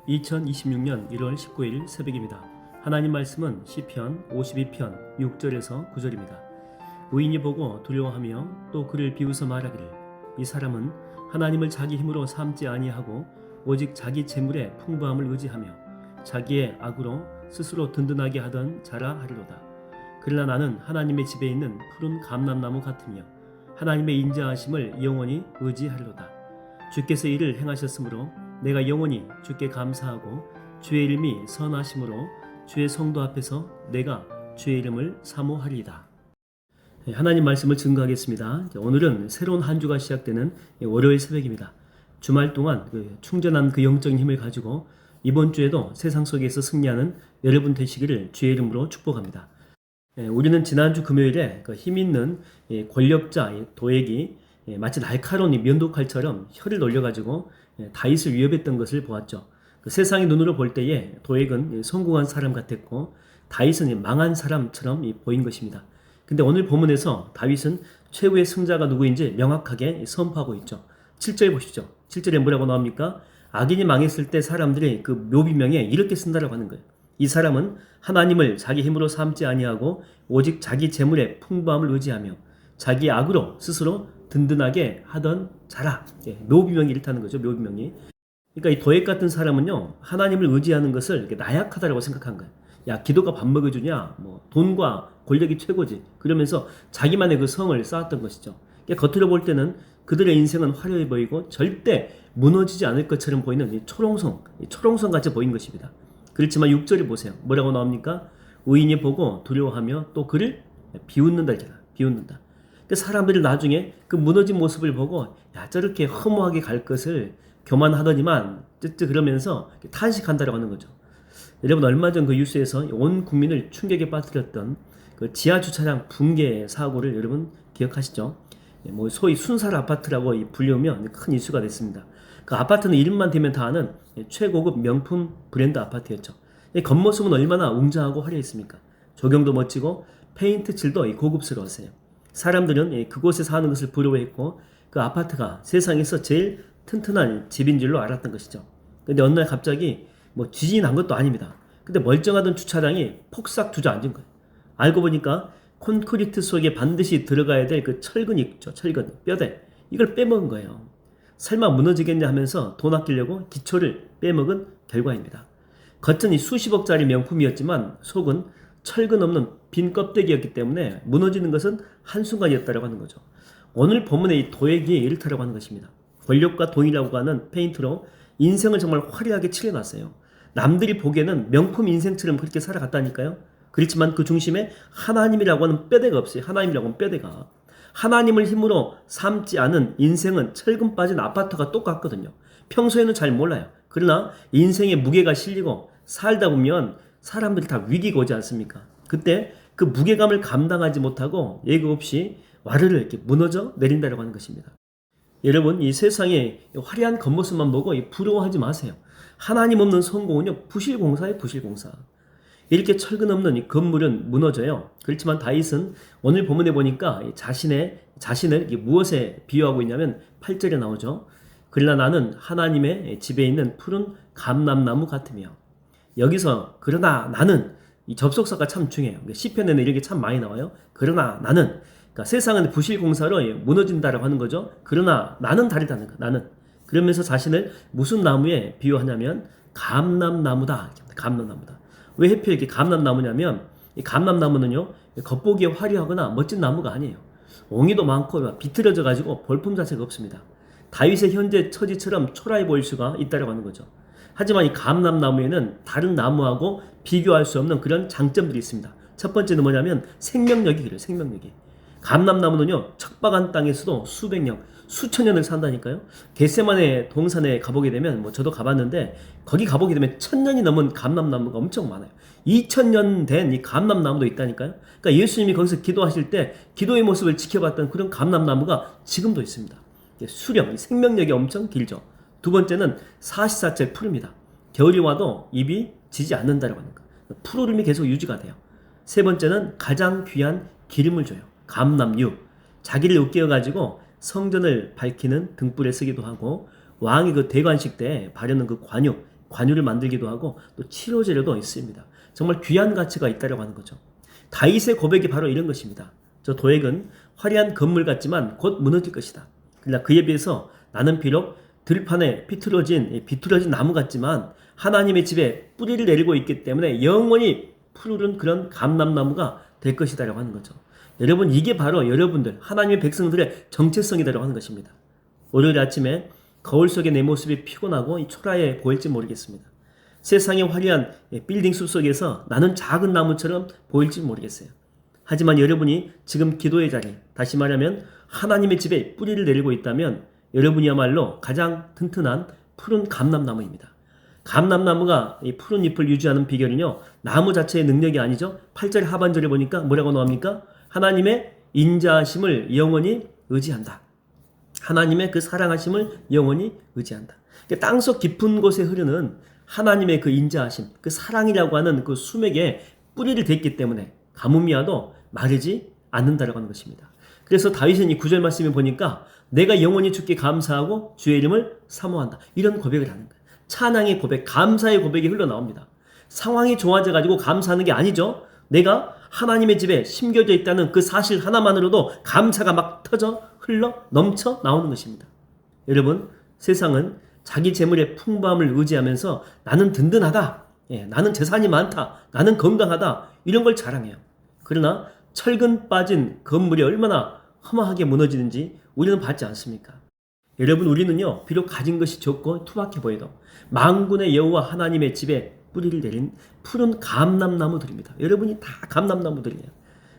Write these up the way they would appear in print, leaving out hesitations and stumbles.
2026년 1월 19일 새벽입니다. 하나님 말씀은 시편 52편 6절에서 9절입니다. 의인이 보고 두려워하며 또 그를 비웃어 말하기를 이 사람은 하나님을 자기 힘으로 삼지 아니하고 오직 자기 재물의 풍부함을 의지하며 자기의 악으로 스스로 든든하게 하던 자라 하리로다. 그러나 나는 하나님의 집에 있는 푸른 감람나무 같으며 하나님의 인자하심을 영원히 의지하리로다. 주께서 이를 행하셨으므로 내가 영원히 주께 감사하고 주의 이름이 선하심으로 주의 성도 앞에서 내가 주의 이름을 사모하리이다. 하나님 말씀을 증거하겠습니다. 오늘은 새로운 한 주가 시작되는 월요일 새벽입니다. 주말 동안 충전한 그 영적인 힘을 가지고 이번 주에도 세상 속에서 승리하는 여러분 되시기를 주의 이름으로 축복합니다. 우리는 지난주 금요일에 힘 있는 권력자 도액이 마치 날카로운 면도칼처럼 혀를 놀려가지고 다윗을 위협했던 것을 보았죠. 세상의 눈으로 볼 때에 도액은 성공한 사람 같았고 다윗은 망한 사람처럼 보인 것입니다. 근데 오늘 본문에서 다윗은 최후의 승자가 누구인지 명확하게 선포하고 있죠. 7절 보시죠. 7절에 뭐라고 나옵니까? 악인이 망했을 때 사람들이 그 묘비명에 이렇게 쓴다라고 하는 거예요. 이 사람은 하나님을 자기 힘으로 삼지 아니하고 오직 자기 재물의 풍부함을 의지하며 자기 악으로 스스로 든든하게 하던 자라. 묘비명이 이렇다는 거죠. 묘비명이. 그러니까 이 도액 같은 사람은요, 하나님을 의지하는 것을 나약하다라고 생각한 거예요. 야, 기도가 밥 먹여주냐? 돈과 권력이 최고지. 그러면서 자기만의 그 성을 쌓았던 것이죠. 겉으로 볼 때는 그들의 인생은 화려해 보이고 절대 무너지지 않을 것처럼 보이는 이 초롱성 같이 보인 것입니다. 그렇지만 6절을 보세요. 뭐라고 나옵니까? 의인이 보고 두려워하며 또 그를 비웃는다. 비웃는다. 사람들이 나중에 그 무너진 모습을 보고 야, 저렇게 허무하게 갈 것을 교만하더니만 그러면서 탄식한다라고 하는 거죠. 여러분 얼마 전 그 뉴스에서 온 국민을 충격에 빠뜨렸던 그 지하 주차장 붕괴 사고를 여러분 기억하시죠? 소위 순살 아파트라고 불리우면 큰 이슈가 됐습니다. 그 아파트는 이름만 대면 다 아는 최고급 명품 브랜드 아파트였죠. 겉모습은 얼마나 웅장하고 화려했습니까? 조경도 멋지고 페인트 칠도 고급스러웠어요. 사람들은 그곳에 사는 것을 부러워했고 그 아파트가 세상에서 제일 튼튼한 집인 줄로 알았던 것이죠. 근데 어느 날 갑자기 지진이 난 것도 아닙니다. 근데 멀쩡하던 주차장이 폭삭 주저앉은 거예요. 알고 보니까 콘크리트 속에 반드시 들어가야 될 그 철근이 있죠. 철근, 뼈대. 이걸 빼먹은 거예요. 설마 무너지겠냐 하면서 돈 아끼려고 기초를 빼먹은 결과입니다. 겉은 수십억짜리 명품이었지만 속은 철근 없는 빈 껍데기였기 때문에 무너지는 것은 한순간이었다고 하는 거죠. 오늘 본문의 이 도액이 이렇다라고 하는 것입니다. 권력과 돈이라고 하는 페인트로 인생을 정말 화려하게 칠해놨어요. 남들이 보기에는 명품 인생처럼 그렇게 살아갔다니까요. 그렇지만 그 중심에 하나님이라고 하는 뼈대가 없어요. 하나님이라고 하는 뼈대가. 하나님을 힘으로 삼지 않은 인생은 철근 빠진 아파트가 똑같거든요. 평소에는 잘 몰라요. 그러나 인생의 무게가 실리고 살다 보면 사람들이 다 위기가 오지 않습니까? 그때 그 무게감을 감당하지 못하고 예고 없이 와르르 이렇게 무너져 내린다고 하는 것입니다. 여러분 이 세상의 화려한 겉모습만 보고 부러워하지 마세요. 하나님 없는 성공은요 부실공사예요. 부실공사. 이렇게 철근 없는 이 건물은 무너져요. 그렇지만 다윗은 오늘 본문에 보니까 자신을 무엇에 비유하고 있냐면 8절에 나오죠. 그러나 나는 하나님의 집에 있는 푸른 감람나무 같으며 여기서 그러나 나는 이 접속사가 참 중요해요. 시편에는 이런 게 참 많이 나와요. 그러나 나는 그러니까 세상은 부실공사로 무너진다라고 하는 거죠. 그러나 나는 다르다는 거. 나는 그러면서 자신을 무슨 나무에 비유하냐면 감람나무다. 감람나무다. 왜 하필 이렇게 감람나무냐면 이 감람나무는요 겉보기에 화려하거나 멋진 나무가 아니에요. 옹이도 많고 비틀어져 가지고 볼품 자체가 없습니다. 다윗의 현재 처지처럼 초라해 보일 수가 있다고 하는 거죠. 하지만 이 감람나무에는 다른 나무하고 비교할 수 없는 그런 장점들이 있습니다. 첫 번째는 뭐냐면 생명력이 그래요. 생명력이. 감람나무는요 척박한 땅에서도 수백 년, 수천 년을 산다니까요. 겟세마네 동산에 가보게 되면 저도 가봤는데 거기 가보게 되면 1000년이 넘은 감람나무가 엄청 많아요. 2000년 된 이 감람나무도 있다니까요. 그러니까 예수님이 거기서 기도하실 때 기도의 모습을 지켜봤던 그런 감람나무가 지금도 있습니다. 수령, 생명력이 엄청 길죠. 두 번째는 사시사철 푸릅니다. 겨울이 와도 잎이 지지 않는다라고 하는 거예요. 푸르름이 계속 유지가 돼요. 세 번째는 가장 귀한 기름을 줘요. 감람유. 자기를 으깨어가지고 성전을 밝히는 등불에 쓰기도 하고 왕이 그 대관식 때 바르는 그 관유, 관유를 만들기도 하고 또 치료 재료도 있습니다. 정말 귀한 가치가 있다고 하는 거죠. 다윗의 고백이 바로 이런 것입니다. 저 도액은 화려한 건물 같지만 곧 무너질 것이다. 그러나 그에 비해서 나는 비록 들판에 비틀어진 나무 같지만 하나님의 집에 뿌리를 내리고 있기 때문에 영원히 푸르른 그런 감람나무가 될 것이다라고 하는 거죠. 여러분, 이게 바로 여러분들 하나님의 백성들의 정체성이라고 하는 것입니다. 월요일 아침에 거울 속에 내 모습이 피곤하고 초라해 보일지 모르겠습니다. 세상의 화려한 빌딩 숲 속에서 나는 작은 나무처럼 보일지 모르겠어요. 하지만 여러분이 지금 기도의 자리, 다시 말하면 하나님의 집에 뿌리를 내리고 있다면 여러분이야말로 가장 튼튼한 푸른 감람나무입니다. 감람나무가 이 푸른 잎을 유지하는 비결은요, 나무 자체의 능력이 아니죠. 8절 하반절에 보니까 뭐라고 나옵니까? 하나님의 인자하심을 영원히 의지한다. 하나님의 그 사랑하심을 영원히 의지한다. 그러니까 땅속 깊은 곳에 흐르는 하나님의 그 인자하심, 그 사랑이라고 하는 그 수맥에 뿌리를 댔기 때문에 가뭄이 와도 마르지 않는다라고 하는 것입니다. 그래서 다윗은 이 9절 말씀에 보니까 내가 영원히 주께 감사하고 주의 이름을 사모한다. 이런 고백을 하는 거예요. 찬양의 고백, 감사의 고백이 흘러나옵니다. 상황이 좋아져가지고 감사하는 게 아니죠. 내가 하나님의 집에 심겨져 있다는 그 사실 하나만으로도 감사가 막 터져 흘러 넘쳐 나오는 것입니다. 여러분, 세상은 자기 재물의 풍부함을 의지하면서 나는 든든하다, 나는 재산이 많다, 나는 건강하다, 이런 걸 자랑해요. 그러나 철근 빠진 건물이 얼마나 허망하게 무너지는지 우리는 봤지 않습니까? 여러분, 우리는요, 비록 가진 것이 적고 투박해 보여도 만군의 여호와 하나님의 집에 뿌리를 내린 푸른 감람나무들입니다. 여러분이 다 감람나무들이에요.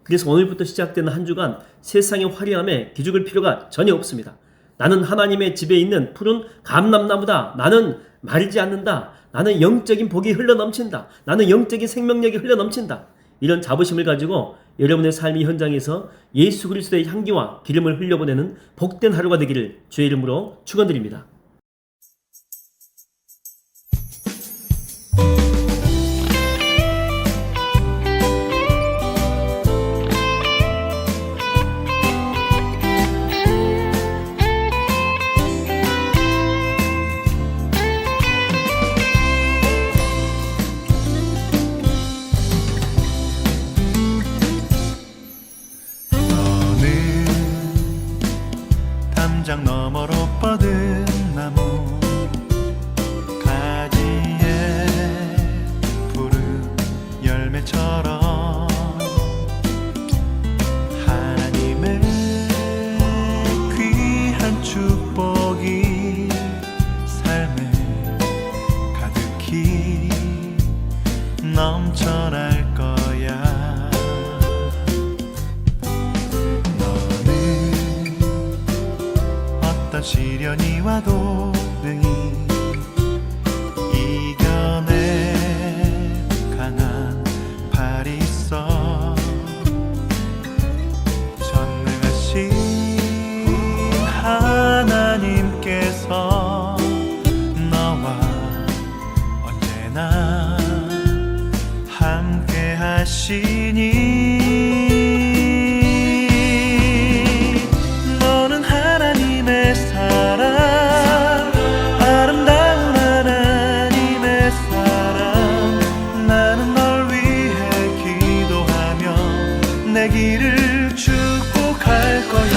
그래서 오늘부터 시작되는 한 주간 세상의 화려함에 기죽을 필요가 전혀 없습니다. 나는 하나님의 집에 있는 푸른 감람나무다. 나는 마르지 않는다. 나는 영적인 복이 흘러넘친다. 나는 영적인 생명력이 흘러넘친다. 이런 자부심을 가지고 여러분의 삶의 현장에서 예수 그리스도의 향기와 기름을 흘려보내는 복된 하루가 되기를 주의 이름으로 축원드립니다. 담장 너머로 뻗은 나무 가지에 푸른 열매처럼 하나님의 귀한 축복이 삶에 가득히 넘쳐날 거야. 시련이 와도 능히 이겨내 강한 팔이 있어. 전능하신 하나님께서 너와 언제나 함께 하시니 내 길을 축복할 거야.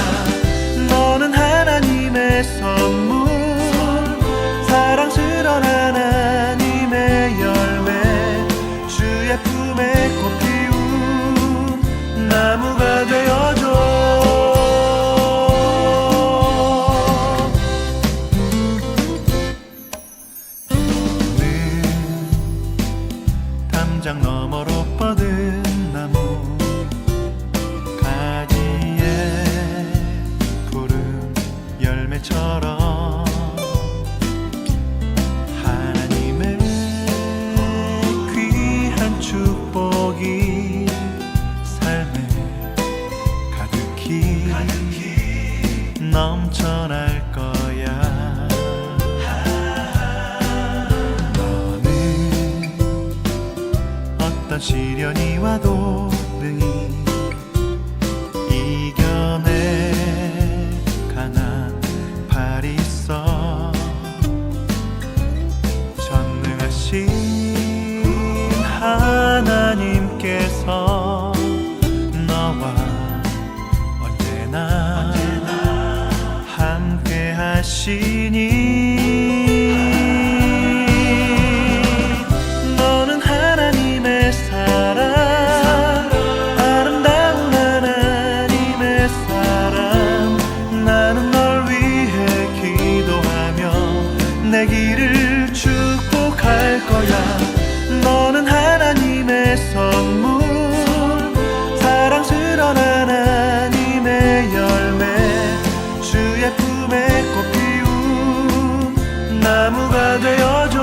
너는 하나님의 선물, 사랑스러운 하나님의 열매, 주의 품에 꽃 피운 나무가 되어줘. 너는 담장 너머로 뻗은 나무 처럼 하나님의 귀한 축복이 삶에 가득히 넘쳐날 거야. 너는 어떤 시련이 와도 능히 이겨내 강한 팔이 있어. 전능하신 주께서 너와 언제나 함께 하시니 너는 하나님의 사람, 아름다운 하나님의 사람. 나는 널 위해 기도하며 내 길을 축복할 거야. 너는 하나님의 선물, 사랑스러운 하나님의 열매, 주의 품에 꽃 피운 나무가 되어줘.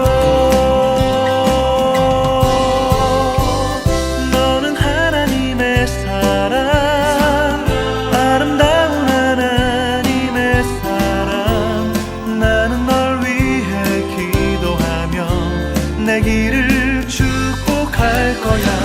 너는 하나님의 사람, 아름다운 하나님의 사람. 나는 널 위해 기도하며 내 길을 축복할 거야.